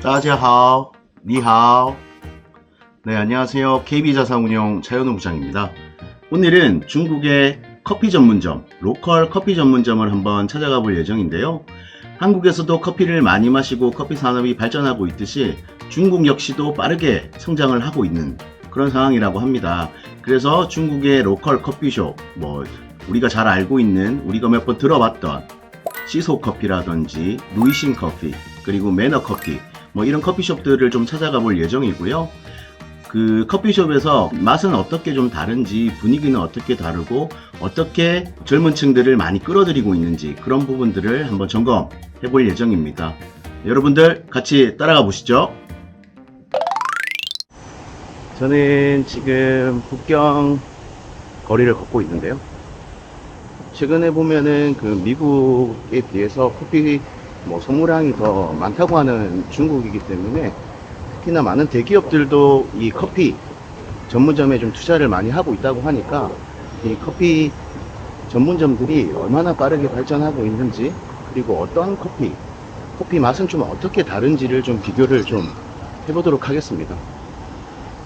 大家好, 니하오. 네, 안녕하세요. KB자산운용 차현우 부장입니다. 오늘은 중국의 커피 전문점, 로컬 커피 전문점을 한번 찾아가 볼 예정인데요. 한국에서도 커피를 많이 마시고 커피 산업이 발전하고 있듯이 중국 역시도 빠르게 성장을 하고 있는 그런 상황이라고 합니다. 그래서 중국의 로컬 커피숍, 우리가 잘 알고 있는, 우리가 몇 번 들어봤던 시소 커피라든지 루이싱 커피, 그리고 매너 커피, 이런 커피숍들을 좀 찾아가 볼 예정이고요. 그 커피숍에서 맛은 어떻게 좀 다른지, 분위기는 어떻게 다르고, 어떻게 젊은 층들을 많이 끌어들이고 있는지, 그런 부분들을 한번 점검해 볼 예정입니다. 여러분들 같이 따라가 보시죠. 저는 지금 북경 거리를 걷고 있는데요. 최근에 보면은 그 미국에 비해서 커피 소무량이 더 많다고 하는 중국이기 때문에 특히나 많은 대기업들도 이 커피 전문점에 좀 투자를 많이 하고 있다고 하니까 이 커피 전문점들이 얼마나 빠르게 발전하고 있는지, 그리고 어떤 커피 맛은 좀 어떻게 다른지를 좀 비교를 좀 해보도록 하겠습니다.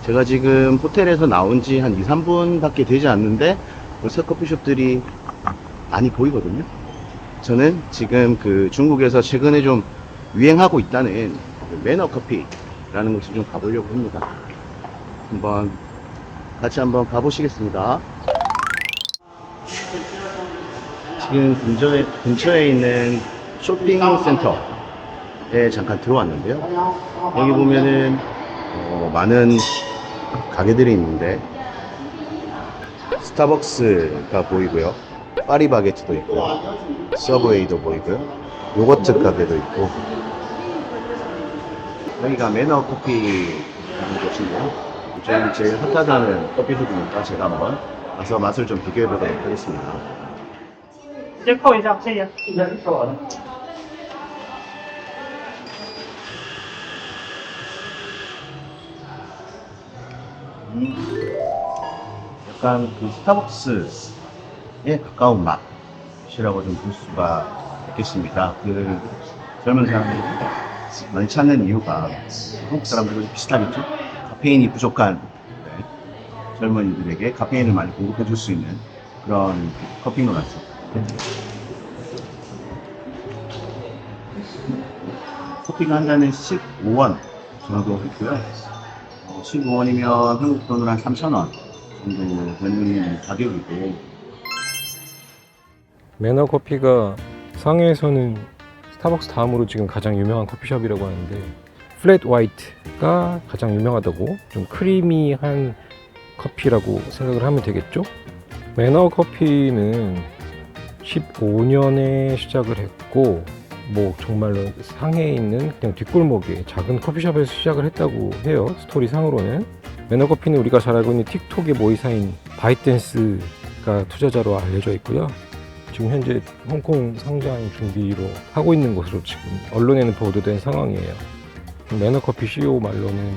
제가 지금 호텔에서 나온 지 한 2, 3분 밖에 되지 않는데 벌써 커피숍들이 많이 보이거든요. 저는 지금 그 중국에서 최근에 좀 유행하고 있다는 매너 커피라는 곳을 좀 가보려고 합니다. 같이 한번 가보시겠습니다. 지금 근처에 있는 쇼핑센터에 잠깐 들어왔는데요. 여기 보면은 많은 가게들이 있는데 스타벅스가 보이고요, 파리바게트도 있고, 서브웨이도 보이고요, 요거트 가게도 있고, 여기가 매너 커피라는 곳인데요. 요즘 제일 핫하다는 커피숍이니까 제가 한번 가서 맛을 좀 비교해 보도록 하겠습니다. 直接扣一下，谢谢。 약간 그 스타벅스에 가까운 맛이라고 좀 볼 수가 있겠습니다. 그 젊은 사람들이 많이 찾는 이유가 한국 사람들과 비슷하겠죠? 카페인이 부족한 젊은이들에게 카페인을 많이 공급해 줄 수 있는 그런 커피인 것 같습니다. 커피가 한 잔에 15원 정도 있고요. 15원이면 한국 돈으로 한 3,000원 정도 되는 가격이고, 매너 커피가 상해에서는 스타벅스 다음으로 지금 가장 유명한 커피숍이라고 하는데, 플랫 화이트가 가장 유명하다고, 좀 크리미한 커피라고 생각을 하면 되겠죠? 매너 커피는 15년에 시작을 했고, 정말로 상해에 있는 그냥 뒷골목에 작은 커피숍에서 시작을 했다고 해요. 스토리 상으로는. 매너 커피는 우리가 잘 알고 있는 틱톡의 모의사인 바이트댄스가 투자자로 알려져 있고요. 지금 현재 홍콩 상장 준비로 하고 있는 것으로 지금 언론에는 보도된 상황이에요. 매너커피 CEO 말로는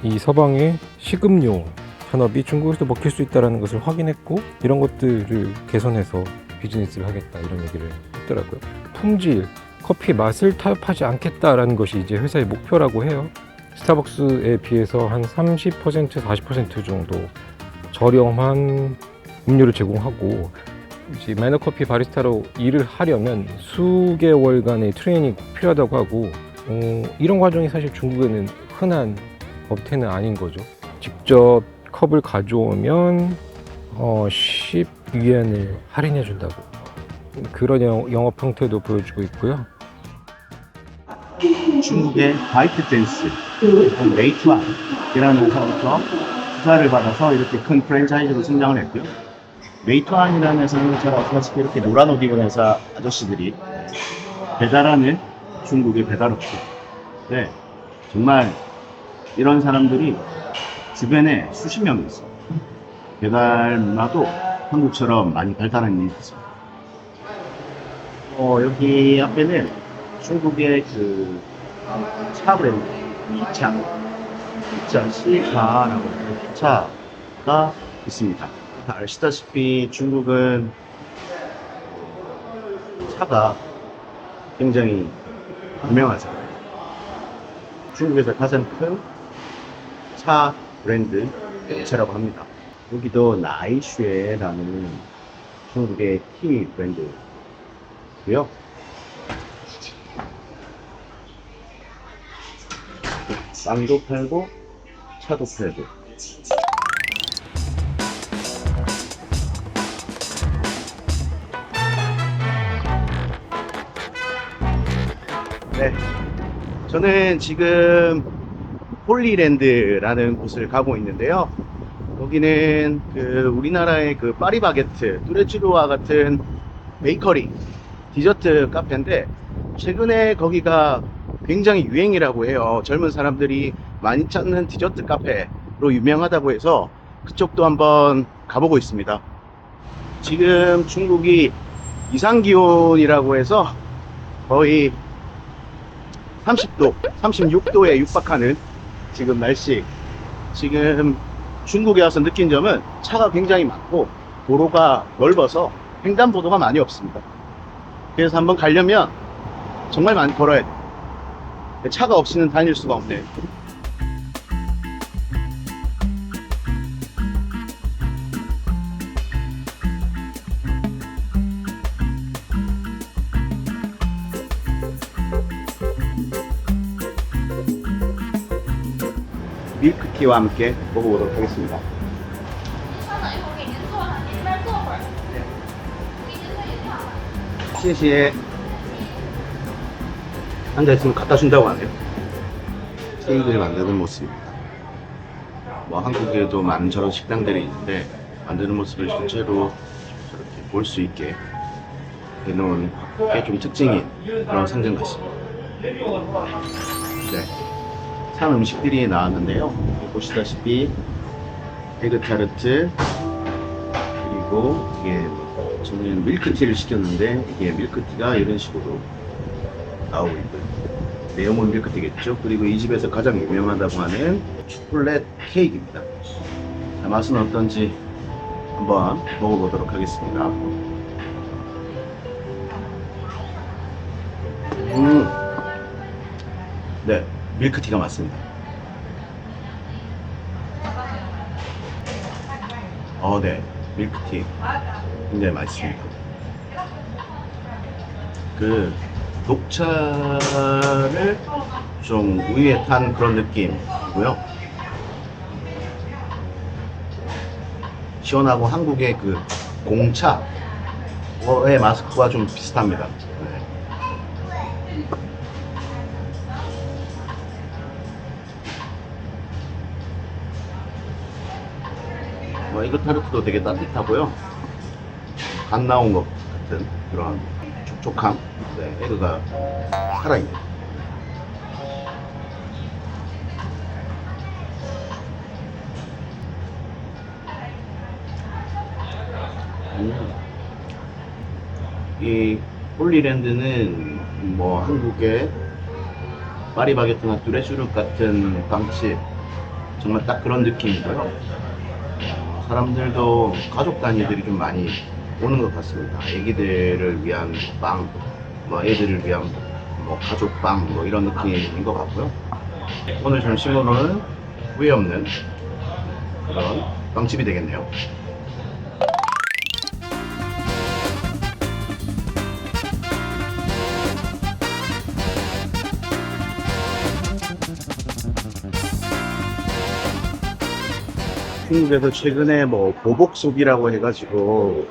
이 서방의 식음료 산업이 중국에서도 먹힐 수 있다는 것을 확인했고, 이런 것들을 개선해서 비즈니스를 하겠다, 이런 얘기를 했더라고요. 품질, 커피 맛을 타협하지 않겠다라는 것이 이제 회사의 목표라고 해요. 스타벅스에 비해서 한 30%, 40% 정도 저렴한 음료를 제공하고, 이제 매너커피 바리스타로 일을 하려면 수개월간의 트레이닝이 필요하다고 하고, 이런 과정이 사실 중국에는 흔한 업태는 아닌 거죠. 직접 컵을 가져오면 10위엔을 할인해 준다고, 그런 영업 형태도 보여주고 있고요. 중국의 바이트댄스, 메이투안이라는 회사부터 투자를 받아서 이렇게 큰 프랜차이즈로 성장을 했고요. 메이투안이라는 회사는 제가 아시다시피 이렇게 노란 옷 입은 회사 아저씨들이 배달하는 중국의 배달업체. 네, 정말 이런 사람들이 주변에 수십 명 있어요. 배달 문화도 한국처럼 많이 발달한 일이 있습니다. 여기 앞에는 중국의 그 차 브랜드, 이차 시카라고 하는 차가 있습니다. 다 아시다시피 중국은 차가 굉장히 유명하잖아요. 중국에서 가장 큰 차 브랜드 업체라고 합니다. 여기도 나이쉐라는 중국의 티 브랜드고요. 빵도 팔고 차도 팔고. 네, 저는 지금 홀리랜드라는 곳을 가고 있는데요. 여기는 우리나라의 파리바게트, 뚜레쥬르와 같은 베이커리, 디저트 카페인데 최근에 거기가 굉장히 유행이라고 해요. 젊은 사람들이 많이 찾는 디저트 카페로 유명하다고 해서 그쪽도 한번 가보고 있습니다. 지금 중국이 이상기온이라고 해서 거의 30도, 36도에 육박하는 지금 날씨. 지금 중국에 와서 느낀 점은 차가 굉장히 많고 도로가 넓어서 횡단보도가 많이 없습니다. 그래서 한번 가려면 정말 많이 걸어야 돼요. 차가 없이는 다닐 수가 없네요. 밀크티와 함께 먹어보도록 하겠습니다. 谢谢. 앉아있으면 갖다 준다고 하네요. 케이크를 만드는 모습입니다. 뭐 한국에도 많은 저런 식당들이 있는데 만드는 모습을 실제로 저렇게 볼 수 있게 해놓은 게 좀 특징인 그런 상점 같습니다. 네, 참 음식들이 나왔는데요. 보시다시피 에그타르트, 그리고 이게 저는 밀크티를 시켰는데 이게 밀크티가 이런 식으로 나오고 있고요. 네오몬 밀크티겠죠. 그리고 이 집에서 가장 유명하다고 하는 초콜릿 케이크입니다. 자, 맛은 어떤지 한번 먹어보도록 하겠습니다. 네, 밀크티가 맞습니다. 네, 밀크티 굉장히 맛있습니다. 녹차를 좀 우유에 탄 그런 느낌이고요. 시원하고 한국의 공차의 맛과 좀 비슷합니다. 네. 이거 타르트도 되게 따뜻하고요. 갓 나온 것 같은 그런 촉촉함. 네, 에그가 살아있네요. 이 홀리랜드는 뭐 한국의 파리바게트나 뚜레쥬르 같은 빵집, 정말 딱 그런 느낌이고요. 사람들도 가족 단위들이 좀 많이 오는 것 같습니다. 애기들을 위한 빵, 뭐 애들을 위한 뭐 가족 빵, 뭐 이런 느낌인 것 같고요. 오늘 점심으로는 후회 없는 그런 빵집이 되겠네요. 중국에서 최근에 뭐 보복 소비라고 해가지고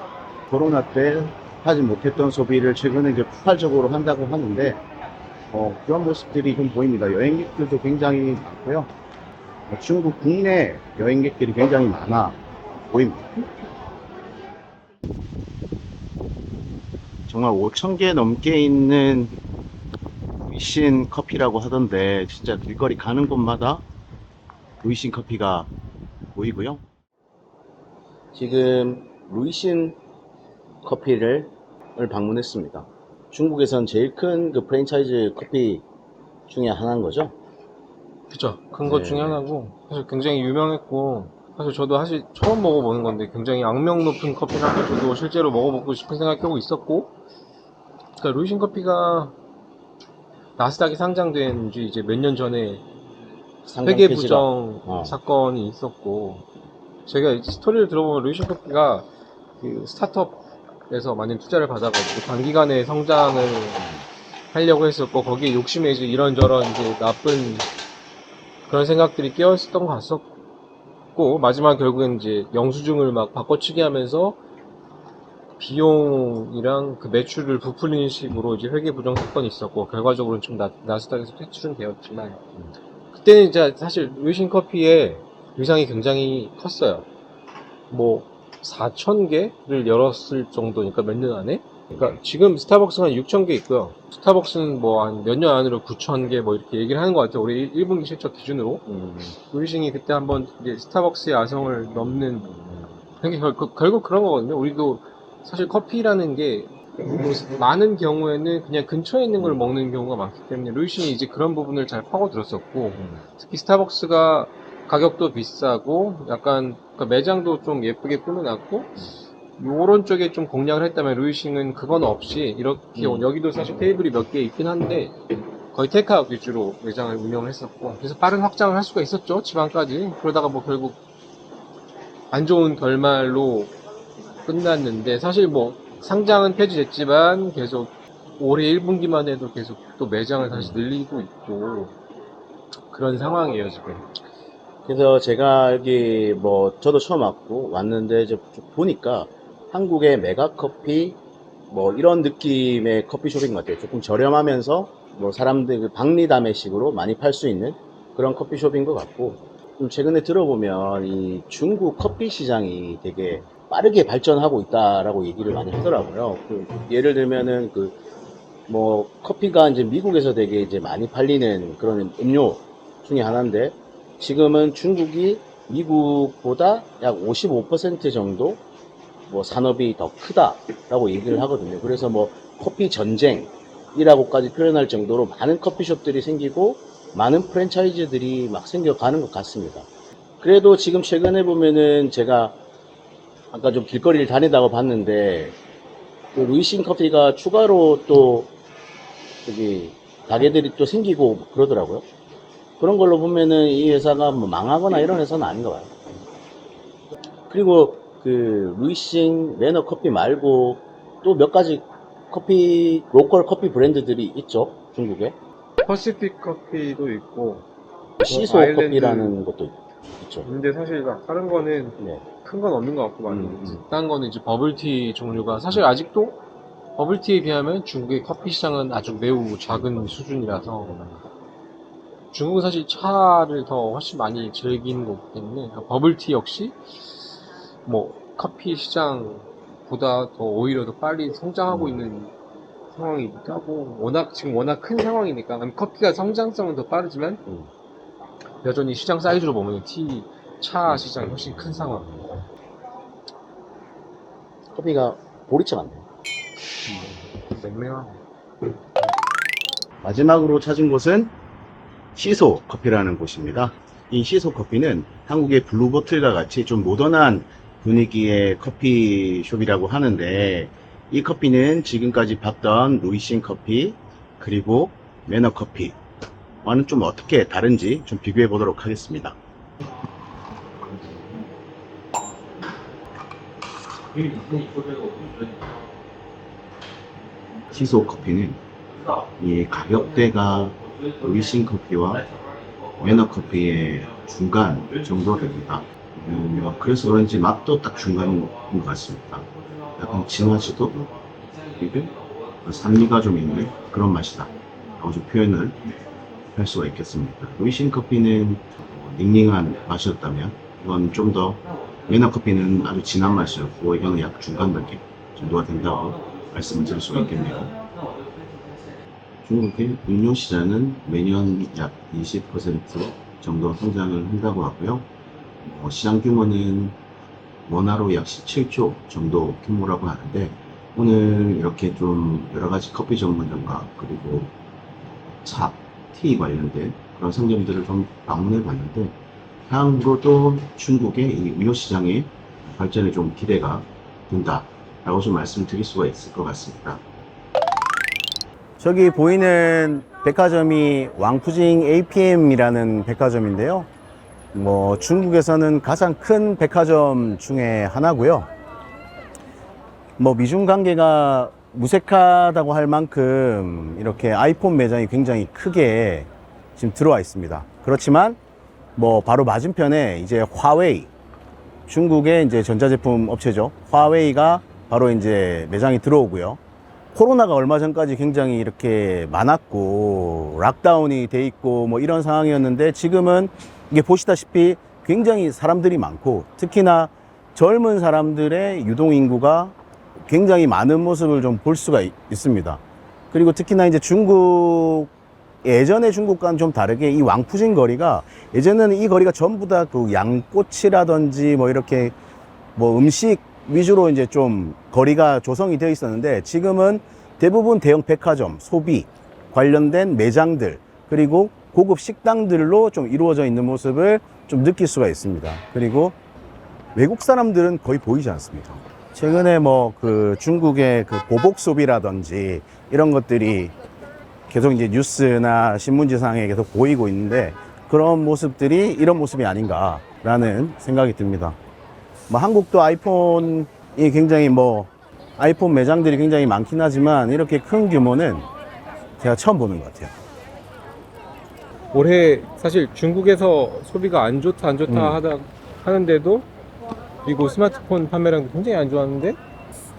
코로나 때 하지 못했던 소비를 최근에 이제 폭발적으로 한다고 하는데 그런 모습들이 좀 보입니다. 여행객들도 굉장히 많고요. 중국 국내 여행객들이 굉장히 많아 보입니다. 정말 5,000개 넘게 있는 루이신 커피라고 하던데 진짜 길거리 가는 곳마다 루이신 커피가 보이고요. 지금 루이신 커피를 방문했습니다. 중국에선 제일 큰 프랜차이즈 커피 중에 하나인 거죠? 그쵸. 큰 것 중에 하나고, 사실 굉장히 유명했고, 사실 저도 처음 먹어보는 건데, 굉장히 악명 높은 커피라서 저도 실제로 먹어보고 싶은 생각이 꼭 있었고, 그러니까 루이신 커피가 나스닥에 상장된 지 이제 몇 년 전에 상장 회계 폐지가. 부정 사건이 있었고, 제가 이 스토리를 들어보면 루이신 커피가 그 스타트업에서 많은 투자를 받아가지고 단기간에 성장을 하려고 했었고, 거기에 욕심에 이제 이런저런 이제 나쁜 그런 생각들이 끼어있었던 것 같았고, 마지막 결국엔 이제 영수증을 막 바꿔치기 하면서 비용이랑 그 매출을 부풀리는 식으로 이제 회계 부정 사건이 있었고, 결과적으로는 좀 나스닥에서 퇴출은 되었지만, 그때는 이제 사실 루이신 커피의 위상이 굉장히 컸어요. 뭐 4,000개를 열었을 정도니까 몇 년 안에. 그러니까 지금 스타벅스가 한 6,000개 있고요. 스타벅스는 뭐 한 몇 년 안으로 9,000개 뭐 이렇게 얘기를 하는 것 같아요. 우리 1분기 실적 기준으로. 루이싱이 그때 한번 이제 스타벅스의 아성을 넘는, 결국 그런 거거든요. 우리도 사실 커피라는 게 뭐 많은 경우에는 그냥 근처에 있는 걸 먹는 경우가 많기 때문에 루이싱이 이제 그런 부분을 잘 파고들었었고, 특히 스타벅스가 가격도 비싸고 약간 그러니까 매장도 좀 예쁘게 꾸며놨고 요런 쪽에 좀 공략을 했다면, 루이싱은 그건 없이 이렇게 여기도 사실 테이블이 몇 개 있긴 한데 거의 테이크아웃 위주로 매장을 운영을 했었고, 그래서 빠른 확장을 할 수가 있었죠, 지방까지. 그러다가 뭐 결국 안 좋은 결말로 끝났는데, 사실 뭐 상장은 폐지됐지만 계속 올해 1분기만 해도 계속 또 매장을 다시 늘리고 있고 그런 상황이에요 지금. 그래서 제가 여기 뭐 저도 처음 왔는데 이제 좀 보니까 한국의 메가커피 뭐 이런 느낌의 커피숍인 것 같아요. 조금 저렴하면서 뭐 사람들 그 박리다매식으로 많이 팔 수 있는 그런 커피숍인 것 같고, 좀 최근에 들어보면 이 중국 커피 시장이 되게 빠르게 발전하고 있다라고 얘기를 많이 하더라고요. 그 예를 들면은 그 뭐 커피가 이제 미국에서 되게 이제 많이 팔리는 그런 음료 중에 하나인데, 지금은 중국이 미국보다 약 55% 정도 뭐 산업이 더 크다라고 얘기를 하거든요. 그래서 뭐 커피 전쟁이라고까지 표현할 정도로 많은 커피숍들이 생기고 많은 프랜차이즈들이 막 생겨가는 것 같습니다. 그래도 지금 최근에 보면은 제가 아까 좀 길거리를 다니다가 봤는데 그 루이신 커피가 추가로 또 저기 가게들이 또 생기고 그러더라고요. 그런 걸로 보면은 이 회사가 뭐 망하거나 이런 회사는 아닌가 봐요. 그리고 그 루이싱 매너 커피 말고 또 몇 가지 커피 로컬 커피 브랜드들이 있죠, 중국에. 퍼시픽 커피도 있고 시소 아일랜드. 커피라는 것도 있죠. 근데 사실 다른 거는 네. 큰 건 없는 것 같고 많이. 음. 다른 거는 이제 버블티 종류가 사실 아직도 버블티에 비하면 중국의 커피 시장은 아주 매우 작은 수준이라서, 중국은 사실 차를 더 훨씬 많이 즐기는 거기 때문에 버블티 역시 뭐 커피 시장보다 더 오히려 더 빨리 성장하고 있는 상황이기도 하고, 지금 워낙 큰 상황이니까. 커피가 성장성은 더 빠르지만 여전히 시장 사이즈로 보면 차 시장이 훨씬 큰 상황. 커피가 보리차 같네요. 맹맹하고. 마지막으로 찾은 곳은 시소 커피라는 곳입니다. 이 시소 커피는 한국의 블루보틀과 같이 좀 모던한 분위기의 커피숍이라고 하는데, 이 커피는 지금까지 봤던 루이신 커피 그리고 매너 커피와는 좀 어떻게 다른지 좀 비교해 보도록 하겠습니다. 시소 커피는 이 가격대가 루이신 커피와 매너 커피의 중간 정도 됩니다. 그래서 그런지 맛도 딱 중간인 것 같습니다. 약간 진하지도 그리고 산미가 좀 있는 그런 맛이다 라고 좀 표현을 할 수가 있겠습니다. 루이신 커피는 닝닝한 맛이었다면, 이건 좀 더, 매너 커피는 아주 진한 맛이었고 이거는 약 중간 단계 정도가 된다고 말씀을 드릴 수가 있겠네요. 중국의 음료 시장은 매년 약 20% 정도 성장을 한다고 하고요. 시장 규모는 원화로 약 17조 정도 규모라고 하는데, 오늘 이렇게 좀 여러 가지 커피 전문점과 그리고 차, 티 관련된 그런 상점들을 좀 방문해 봤는데, 향후로도 중국의 이 음료 시장의 발전에 좀 기대가 된다라고 좀 말씀드릴 수가 있을 것 같습니다. 저기 보이는 백화점이 왕푸징 APM이라는 백화점인데요. 뭐 중국에서는 가장 큰 백화점 중에 하나고요. 뭐 미중 관계가 무색하다고 할 만큼 이렇게 아이폰 매장이 굉장히 크게 지금 들어와 있습니다. 그렇지만 뭐 바로 맞은편에 이제 화웨이, 중국의 이제 전자제품 업체죠. 화웨이가 바로 이제 매장이 들어오고요. 코로나가 얼마 전까지 굉장히 이렇게 많았고 락다운이 돼 있고 뭐 이런 상황이었는데 지금은 이게 보시다시피 굉장히 사람들이 많고 특히나 젊은 사람들의 유동인구가 굉장히 많은 모습을 좀 볼 수가 있습니다. 그리고 특히나 이제 중국, 예전의 중국과는 좀 다르게 이 왕푸진 거리가, 예전에는 이 거리가 전부 다 그 양꼬치라든지 뭐 이렇게 뭐 음식 위주로 이제 좀 거리가 조성이 되어 있었는데 지금은 대부분 대형 백화점, 소비 관련된 매장들 그리고 고급 식당들로 좀 이루어져 있는 모습을 좀 느낄 수가 있습니다. 그리고 외국 사람들은 거의 보이지 않습니다. 최근에 뭐 그 중국의 그 보복 소비라든지 이런 것들이 계속 이제 뉴스나 신문지상에 계속 보이고 있는데 그런 모습들이 이런 모습이 아닌가라는 생각이 듭니다. 뭐 한국도 아이폰이 굉장히 뭐 아이폰 매장들이 굉장히 많긴 하지만 이렇게 큰 규모는 제가 처음 보는 것 같아요. 올해 사실 중국에서 소비가 안 좋다 하는데도 그리고 스마트폰 판매량도 굉장히 안 좋았는데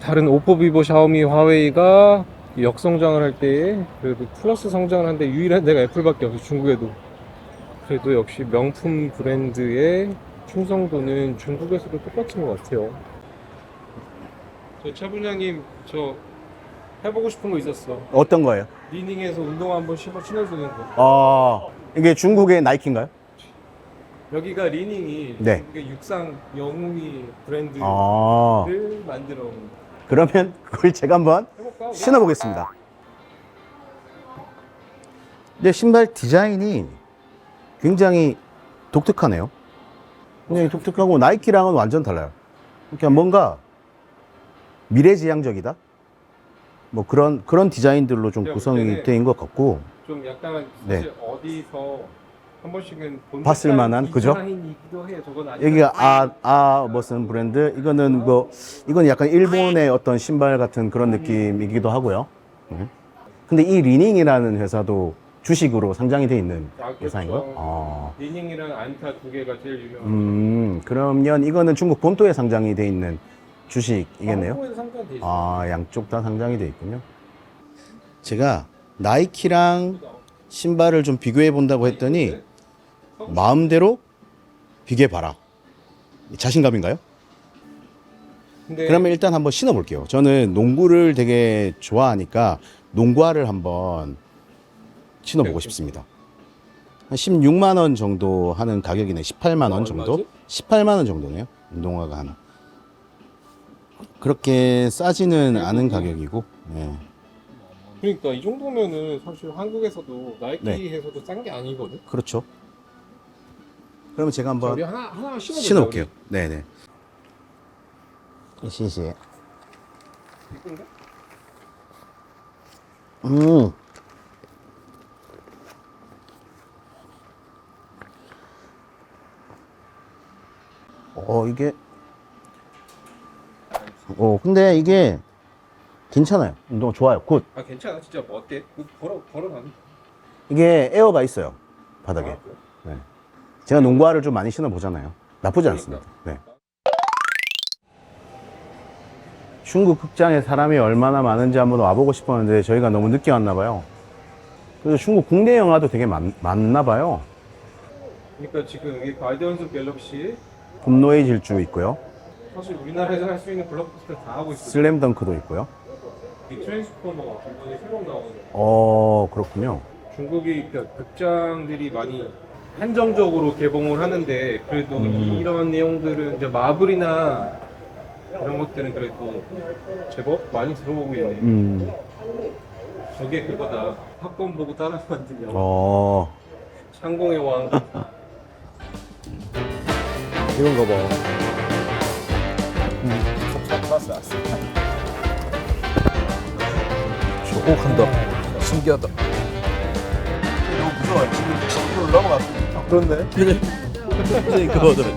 다른 오포, 비보, 샤오미, 화웨이가 역성장을 할 때에 그래도 플러스 성장을 하는데 유일한 데가 애플밖에 없어요. 중국에도. 그래도 역시 명품 브랜드의 충성도는 중국에서도 똑같은 것 같아요. 차 분장님, 저 해보고 싶은 거 있었어. 어떤 거예요? 리닝에서 운동 한번 신어주는 거. 이게 중국의 나이키인가요? 여기가 리닝이 네. 중국의 육상 영웅이 브랜드를 만들어 온. 그러면 그걸 제가 한번 해볼까? 신어보겠습니다. 근데 신발 디자인이 굉장히 독특하네요. 굉장히 독특하고 나이키랑은 완전 달라요. 그러니까 뭔가 미래지향적이다. 뭐 그런 디자인들로 좀 구성이 된 것 같고. 좀 약간 네. 사실 어디서 한 번씩은 본 봤을 듯한 만한, 그죠? 디자인이기도 해요. 저건 아니면 여기가 무슨 브랜드? 이건 약간 일본의 어떤 신발 같은 그런 느낌이기도 하고요. 근데 이 리닝이라는 회사도 주식으로 상장이 돼 있는 회사인가요? 리닝이랑 안타 두 개가 제일 유명한. 그러면 이거는 중국 본토에 상장이 돼 있는 주식이겠네요. 한국에서 상장돼 있어요. 양쪽 다 상장이 돼 있군요. 제가 나이키랑 신발을 좀 비교해 본다고 했더니 마음대로 비교해 봐라. 자신감인가요? 근데 그러면 일단 한번 신어 볼게요. 저는 농구를 되게 좋아하니까 농구화를 한번 신어 보고 싶습니다. 한 16만 원 정도 하는 가격이네. 18만 원 정도? 얼마지? 18만 원 정도네요. 운동화가 하나. 그렇게 싸지는 않은 가격이고. 네. 그러니까 이 정도면은 사실 한국에서도 네. 나이키에서도 싼 게 아니거든. 그렇죠. 그러면 제가 자, 우리 한번 하나 신어볼게요. 네네. 시시해. 이쁜가? 이게. 근데 이게 괜찮아요. 운동 좋아요. 굿. 아 괜찮아 진짜 뭐 어때? 걸어가면. 이게 에어가 있어요. 바닥에. 아, 그래? 네. 제가 농구화를 좀 많이 신어 보잖아요. 나쁘지 않습니다. 네. 중국 극장에 사람이 얼마나 많은지 한번 와보고 싶었는데 저희가 너무 늦게 왔나 봐요. 그래서 중국 국내 영화도 되게 많나 봐요. 그러니까 지금 여기 가이디언즈 갤럭시 분노의 질주 있고요. 사실 우리나라에서 할 수 있는 블록버스터 다 하고 있어요. 슬램덩크도 있고요. 이 트랜스포머 이번에 새로 나오는. 그렇군요. 중국이 그러니까 극장들이 많이 한정적으로 개봉을 하는데 그래도 이런 내용들은 이제 마블이나 이런 것들은 그래도 제법 많이 들어오고 있네. 저게 그거다. 팝콘 보고 따라 만든 영화. 상공의 왕. 이런 거 봐. 저거 한다. 신기하다. 그런 거 같아. 그런데. 그거는